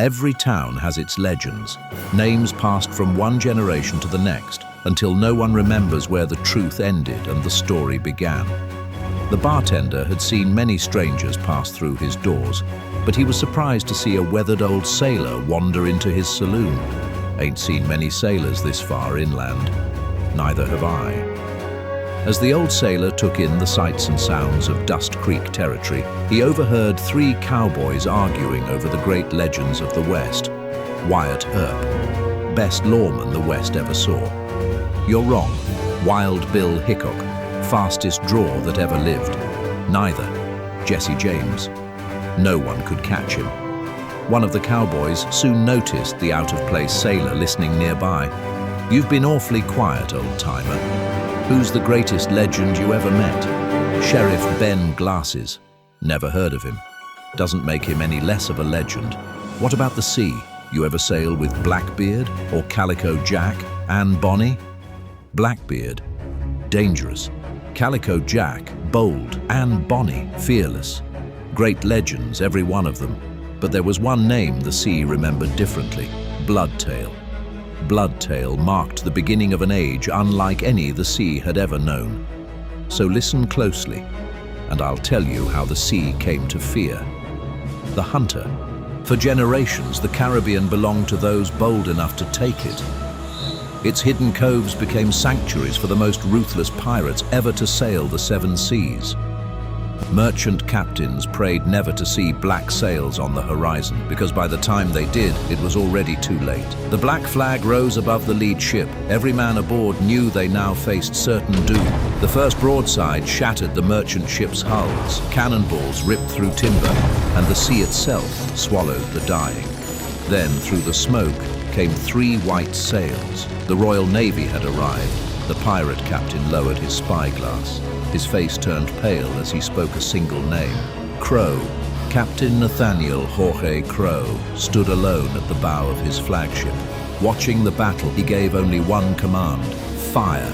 Every town has its legends, names passed from one generation to the next, until no one remembers where the truth ended and the story began. The bartender had seen many strangers pass through his doors, but he was surprised to see a weathered old sailor wander into his saloon. Ain't seen many sailors this far inland. Neither have I. As the old sailor took in the sights and sounds of Dust Creek territory, he overheard three cowboys arguing over the great legends of the West. Wyatt Earp, best lawman the West ever saw. You're wrong. Wild Bill Hickok, fastest draw that ever lived. Neither. Jesse James. No one could catch him. One of the cowboys soon noticed the out-of-place sailor listening nearby. You've been awfully quiet, old-timer. Who's the greatest legend you ever met? Sheriff Ben Glasses. Never heard of him. Doesn't make him any less of a legend. What about the sea? You ever sail with Blackbeard or Calico Jack, Anne Bonny? Blackbeard, dangerous. Calico Jack, bold. Anne Bonny, fearless. Great legends, every one of them. But there was one name the sea remembered differently: Bloodtail. Bloodtail marked the beginning of an age unlike any the sea had ever known. So listen closely, and I'll tell you how the sea came to fear. The hunter. For generations, the Caribbean belonged to those bold enough to take it. Its hidden coves became sanctuaries for the most ruthless pirates ever to sail the seven seas. Merchant captains prayed never to see black sails on the horizon, because by the time they did, it was already too late. The black flag rose above the lead ship. Every man aboard knew they now faced certain doom. The first broadside shattered the merchant ship's hulls. Cannonballs ripped through timber, and the sea itself swallowed the dying. Then, through the smoke, came three white sails. The Royal Navy had arrived. The pirate captain lowered his spyglass. His face turned pale as he spoke a single name. Crow. Captain Nathaniel Jorge Crow stood alone at the bow of his flagship. Watching the battle, he gave only one command: fire.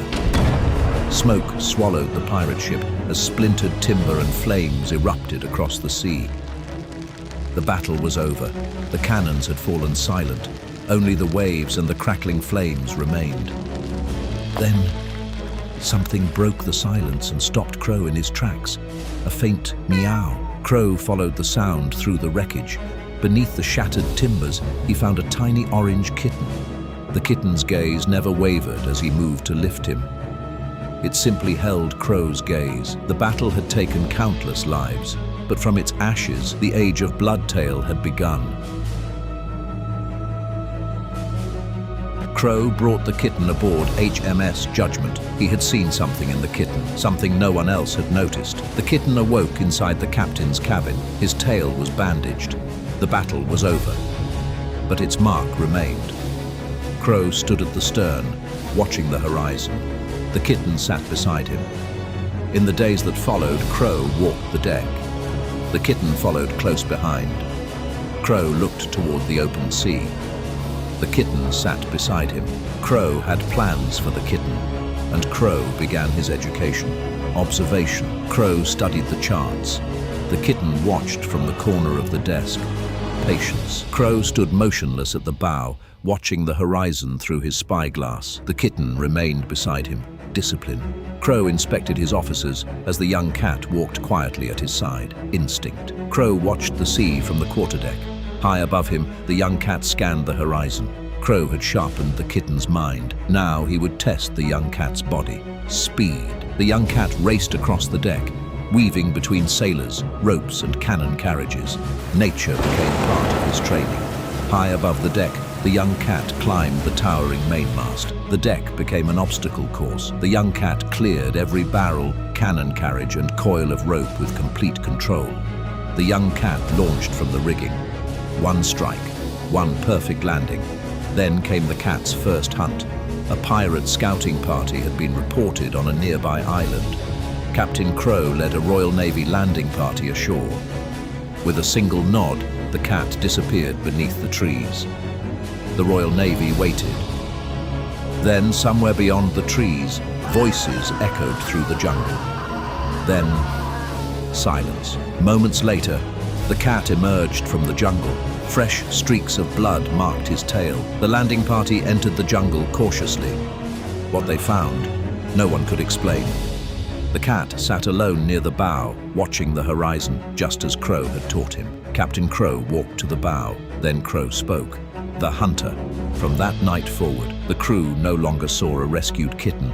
Smoke swallowed the pirate ship as splintered timber and flames erupted across the sea. The battle was over. The cannons had fallen silent. Only the waves and the crackling flames remained. Then, something broke the silence and stopped Crow in his tracks. A faint meow. Crow followed the sound through the wreckage. Beneath the shattered timbers, he found a tiny orange kitten. The kitten's gaze never wavered as he moved to lift him. It simply held Crow's gaze. The battle had taken countless lives, but from its ashes, the age of Bloodtail had begun. Crow brought the kitten aboard HMS Judgment. He had seen something in the kitten, something no one else had noticed. The kitten awoke inside the captain's cabin. His tail was bandaged. The battle was over, but its mark remained. Crow stood at the stern, watching the horizon. The kitten sat beside him. In the days that followed, Crow walked the deck. The kitten followed close behind. Crow looked toward the open sea. The kitten sat beside him. Crow had plans for the kitten, and Crow began his education. Observation. Crow studied the charts. The kitten watched from the corner of the desk. Patience. Crow stood motionless at the bow, watching the horizon through his spyglass. The kitten remained beside him. Discipline. Crow inspected his officers as the young cat walked quietly at his side. Instinct. Crow watched the sea from the quarterdeck. High above him, the young cat scanned the horizon. Crow had sharpened the kitten's mind. Now he would test the young cat's body. Speed. The young cat raced across the deck, weaving between sailors, ropes, and cannon carriages. Nature became part of his training. High above the deck, the young cat climbed the towering mainmast. The deck became an obstacle course. The young cat cleared every barrel, cannon carriage, and coil of rope with complete control. The young cat launched from the rigging. One strike, one perfect landing. Then came the cat's first hunt. A pirate scouting party had been reported on a nearby island. Captain Crow led a Royal Navy landing party ashore. With a single nod, the cat disappeared beneath the trees. The Royal Navy waited. Then, somewhere beyond the trees, voices echoed through the jungle. Then, silence. Moments later, the cat emerged from the jungle. Fresh streaks of blood marked his tail. The landing party entered the jungle cautiously. What they found, no one could explain. The cat sat alone near the bow, watching the horizon, just as Crow had taught him. Captain Crow walked to the bow, then Crow spoke. The hunter. From that night forward, the crew no longer saw a rescued kitten.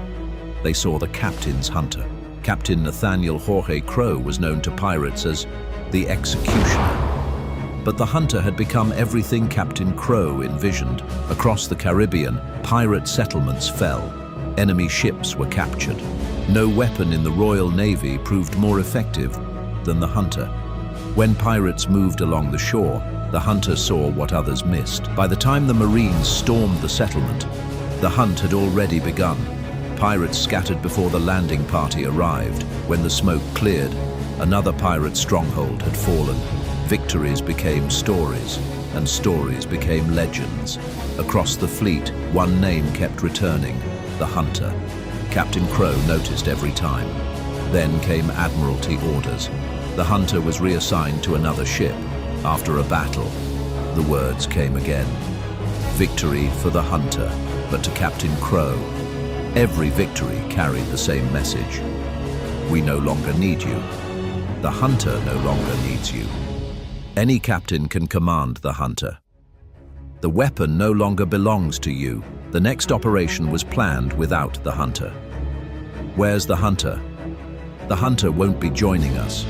They saw the captain's hunter. Captain Nathaniel Jorge Crow was known to pirates as the Executioner. But the hunter had become everything Captain Crow envisioned. Across the Caribbean, pirate settlements fell. Enemy ships were captured. No weapon in the Royal Navy proved more effective than the hunter. When pirates moved along the shore, the hunter saw what others missed. By the time the Marines stormed the settlement, the hunt had already begun. Pirates scattered before the landing party arrived. When the smoke cleared, another pirate stronghold had fallen. Victories became stories, and stories became legends. Across the fleet, one name kept returning: the hunter. Captain Crow noticed every time. Then came Admiralty orders. The hunter was reassigned to another ship. After a battle, the words came again. Victory for the hunter, but to Captain Crow, every victory carried the same message. We no longer need you. The hunter no longer needs you. Any captain can command the hunter. The weapon no longer belongs to you. The next operation was planned without the hunter. Where's the hunter? The hunter won't be joining us.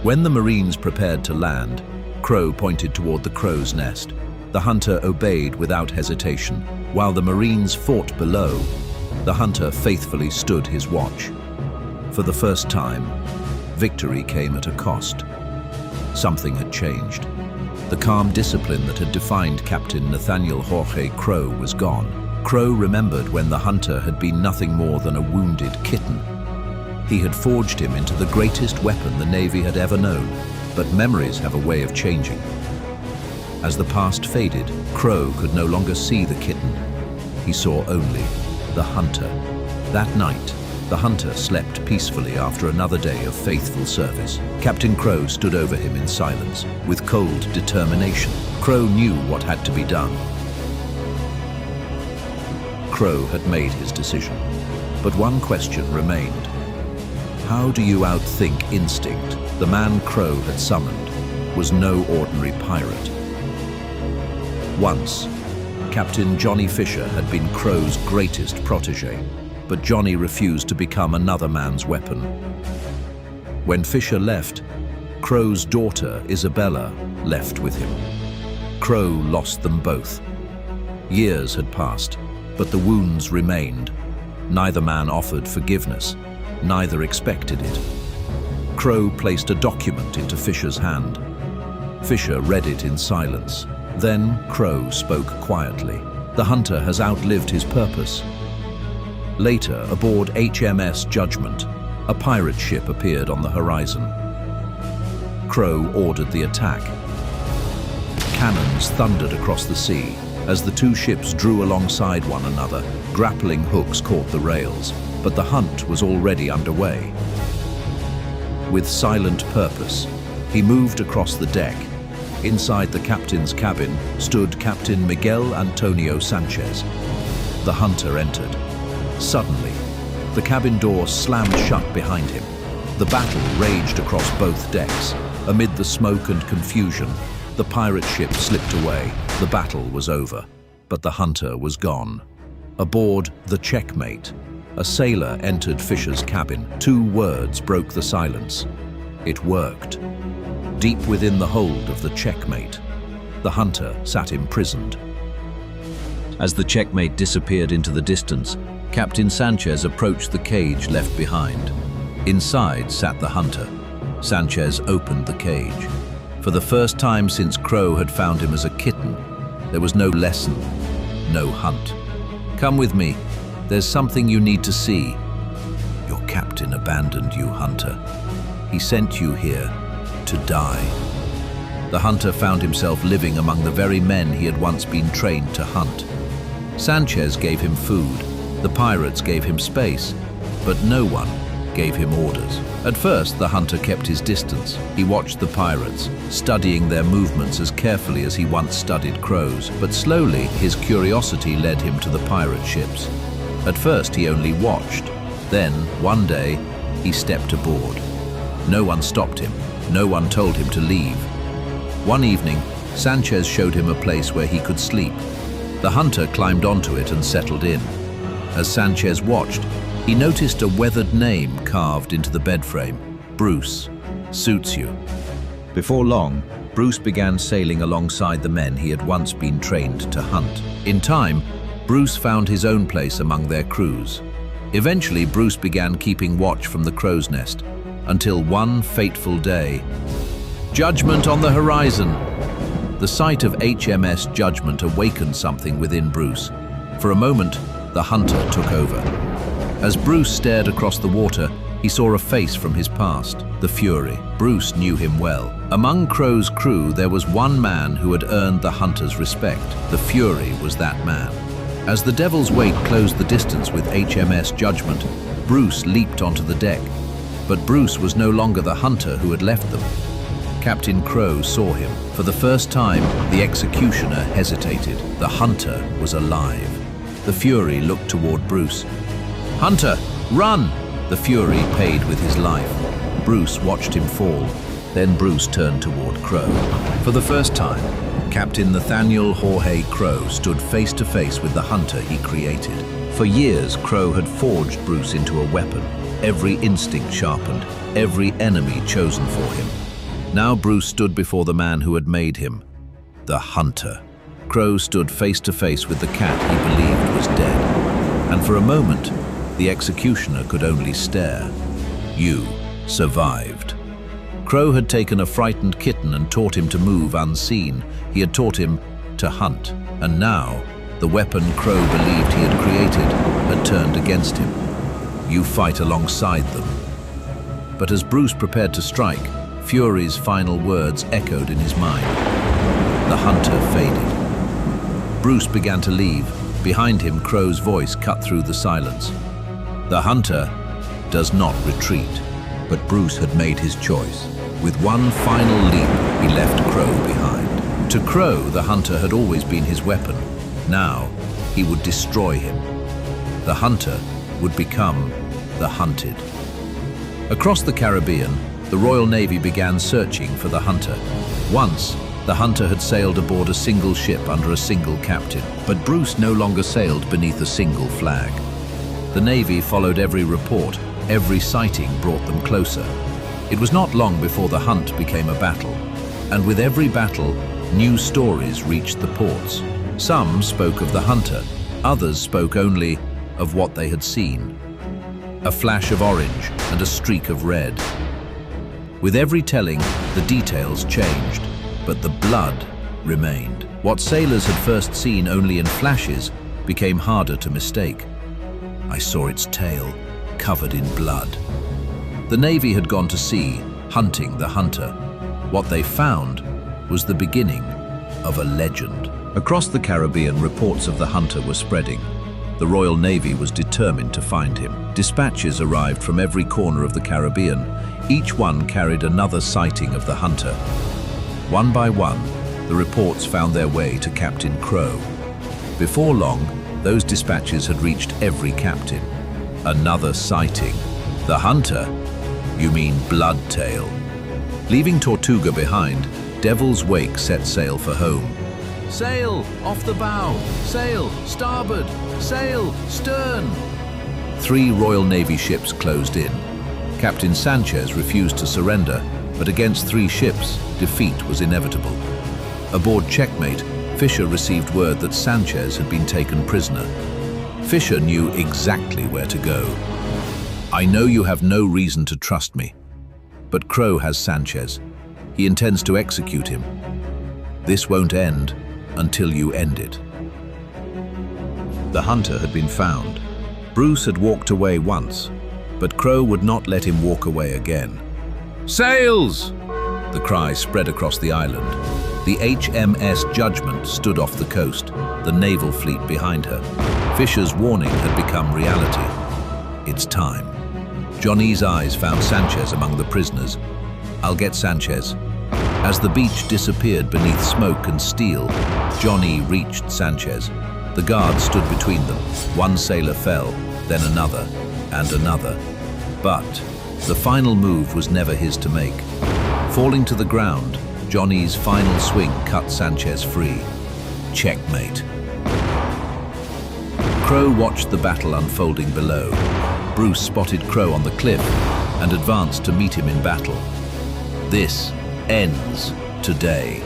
When the Marines prepared to land, Crow pointed toward the crow's nest. The hunter obeyed without hesitation. While the Marines fought below, the hunter faithfully stood his watch. For the first time, victory came at a cost. Something had changed. The calm discipline that had defined Captain Nathaniel Jorge Crow was gone. Crow remembered when the hunter had been nothing more than a wounded kitten. He had forged him into the greatest weapon the Navy had ever known, but memories have a way of changing. As the past faded, Crow could no longer see the kitten. He saw only the hunter. That night, the hunter slept peacefully after another day of faithful service. Captain Crow stood over him in silence, with cold determination. Crow knew what had to be done. Crow had made his decision, but one question remained. How do you outthink instinct? The man Crow had summoned was no ordinary pirate. Once, Captain Johnny Fisher had been Crow's greatest protégé, but Johnny refused to become another man's weapon. When Fisher left, Crow's daughter, Isabella, left with him. Crow lost them both. Years had passed, but the wounds remained. Neither man offered forgiveness, neither expected it. Crow placed a document into Fisher's hand. Fisher read it in silence. Then Crow spoke quietly. The hunter has outlived his purpose. Later, aboard HMS Judgment, a pirate ship appeared on the horizon. Crow ordered the attack. Cannons thundered across the sea. As the two ships drew alongside one another, grappling hooks caught the rails, but the hunt was already underway. With silent purpose, he moved across the deck. Inside the captain's cabin stood Captain Miguel Antonio Sanchez. The hunter entered. Suddenly, the cabin door slammed shut behind him. The battle raged across both decks. Amid the smoke and confusion, the pirate ship slipped away. The battle was over, but the hunter was gone. Aboard the Checkmate, a sailor entered Fisher's cabin. Two words broke the silence. It worked. Deep within the hold of the Checkmate, the hunter sat imprisoned. As the Checkmate disappeared into the distance, Captain Sanchez approached the cage left behind. Inside sat the hunter. Sanchez opened the cage. For the first time since Crow had found him as a kitten, there was no lesson, no hunt. Come with me. There's something you need to see. Your captain abandoned you, hunter. He sent you here to die. The hunter found himself living among the very men he had once been trained to hunt. Sanchez gave him food. The pirates gave him space, but no one, gave him orders. At first, the hunter kept his distance. He watched the pirates, studying their movements as carefully as he once studied crows. But slowly, his curiosity led him to the pirate ships. At first, he only watched. Then, one day, he stepped aboard. No one stopped him. No one told him to leave. One evening, Sanchez showed him a place where he could sleep. The hunter climbed onto it and settled in. As Sanchez watched, he noticed a weathered name carved into the bed frame: Bruce, suits you. Before long, Bruce began sailing alongside the men he had once been trained to hunt. In time, Bruce found his own place among their crews. Eventually, Bruce began keeping watch from the crow's nest, until one fateful day. Judgment on the horizon! The sight of HMS Judgment awakened something within Bruce. For a moment, the hunter took over. As Bruce stared across the water, he saw a face from his past, the Fury. Bruce knew him well. Among Crow's crew, there was one man who had earned the hunter's respect. The Fury was that man. As the Devil's Weight closed the distance with HMS Judgment, Bruce leaped onto the deck. But Bruce was no longer the hunter who had left them. Captain Crow saw him. For the first time, the executioner hesitated. The hunter was alive. The Fury looked toward Bruce. "Hunter, run!" The Fury paid with his life. Bruce watched him fall. Then Bruce turned toward Crow. For the first time, Captain Nathaniel Jorge Crow stood face to face with the hunter he created. For years, Crow had forged Bruce into a weapon, every instinct sharpened, every enemy chosen for him. Now Bruce stood before the man who had made him, the hunter. Crow stood face to face with the cat he believed was dead. And for a moment, the executioner could only stare. You survived. Crow had taken a frightened kitten and taught him to move unseen. He had taught him to hunt. And now, the weapon Crow believed he had created had turned against him. You fight alongside them. But as Bruce prepared to strike, Fury's final words echoed in his mind. The hunter faded. Bruce began to leave. Behind him, Crow's voice cut through the silence. The hunter does not retreat. But Bruce had made his choice. With one final leap, he left Crow behind. To Crow, the hunter had always been his weapon. Now, he would destroy him. The hunter would become the hunted. Across the Caribbean, the Royal Navy began searching for the hunter. Once, the hunter had sailed aboard a single ship under a single captain, but Bruce no longer sailed beneath a single flag. The Navy followed every report. Every sighting brought them closer. It was not long before the hunt became a battle, and with every battle, new stories reached the ports. Some spoke of the hunter, others spoke only of what they had seen. A flash of orange and a streak of red. With every telling, the details changed, but the blood remained. What sailors had first seen only in flashes became harder to mistake. I saw its tail, covered in blood. The Navy had gone to sea, hunting the hunter. What they found was the beginning of a legend. Across the Caribbean, reports of the hunter were spreading. The Royal Navy was determined to find him. Dispatches arrived from every corner of the Caribbean. Each one carried another sighting of the hunter. One by one, the reports found their way to Captain Crow. Before long, those dispatches had reached every captain. Another sighting. The hunter? You mean Bloodtail. Leaving Tortuga behind, Devil's Wake set sail for home. Sail! Off the bow! Sail! Starboard! Sail! Stern! 3 Royal Navy ships closed in. Captain Sanchez refused to surrender, but against 3 ships, defeat was inevitable. Aboard Checkmate, Fisher received word that Sanchez had been taken prisoner. Fisher knew exactly where to go. I know you have no reason to trust me, but Crow has Sanchez. He intends to execute him. This won't end until you end it. The hunter had been found. Bruce had walked away once, but Crow would not let him walk away again. Sails! The cry spread across the island. The HMS Judgment stood off the coast, the naval fleet behind her. Fisher's warning had become reality. It's time. Johnny's eyes found Sanchez among the prisoners. "I'll get Sanchez." As the beach disappeared beneath smoke and steel, Johnny reached Sanchez. The guards stood between them. One sailor fell, then another, and another. But the final move was never his to make. Falling to the ground, Johnny's final swing cut Sanchez free. Checkmate. Crow watched the battle unfolding below. Bruce spotted Crow on the cliff and advanced to meet him in battle. "This ends today."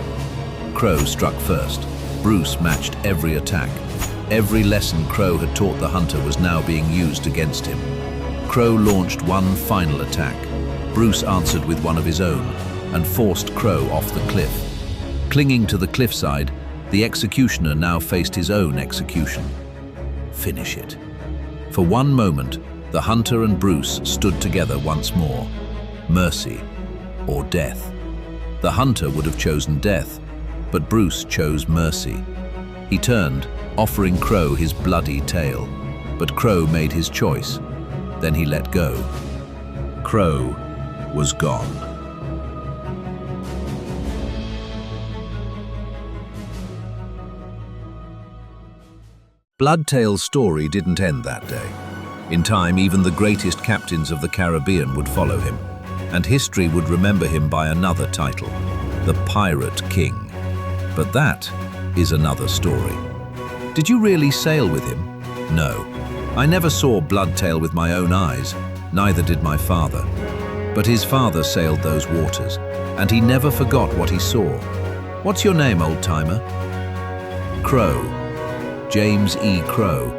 Crow struck first. Bruce matched every attack. Every lesson Crow had taught the hunter was now being used against him. Crow launched one final attack. Bruce answered with one of his own and forced Crow off the cliff. Clinging to the cliffside, the executioner now faced his own execution. Finish it. For one moment, the hunter and Bruce stood together once more. Mercy or death. The hunter would have chosen death, but Bruce chose mercy. He turned, offering Crow his bloody tail, but Crow made his choice. Then he let go. Crow was gone. Bloodtail's story didn't end that day. In time, even the greatest captains of the Caribbean would follow him, and history would remember him by another title, the Pirate King. But that is another story. Did you really sail with him? No. I never saw Bloodtail with my own eyes, neither did my father. But his father sailed those waters, and he never forgot what he saw. What's your name, old-timer? Crow. James E. Crow.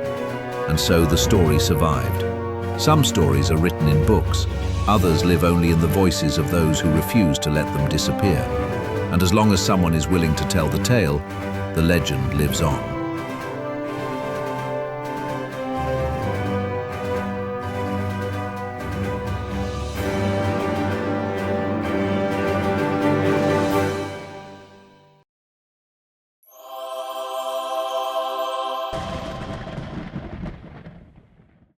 And so the story survived. Some stories are written in books. Others live only in the voices of those who refuse to let them disappear. And as long as someone is willing to tell the tale, the legend lives on.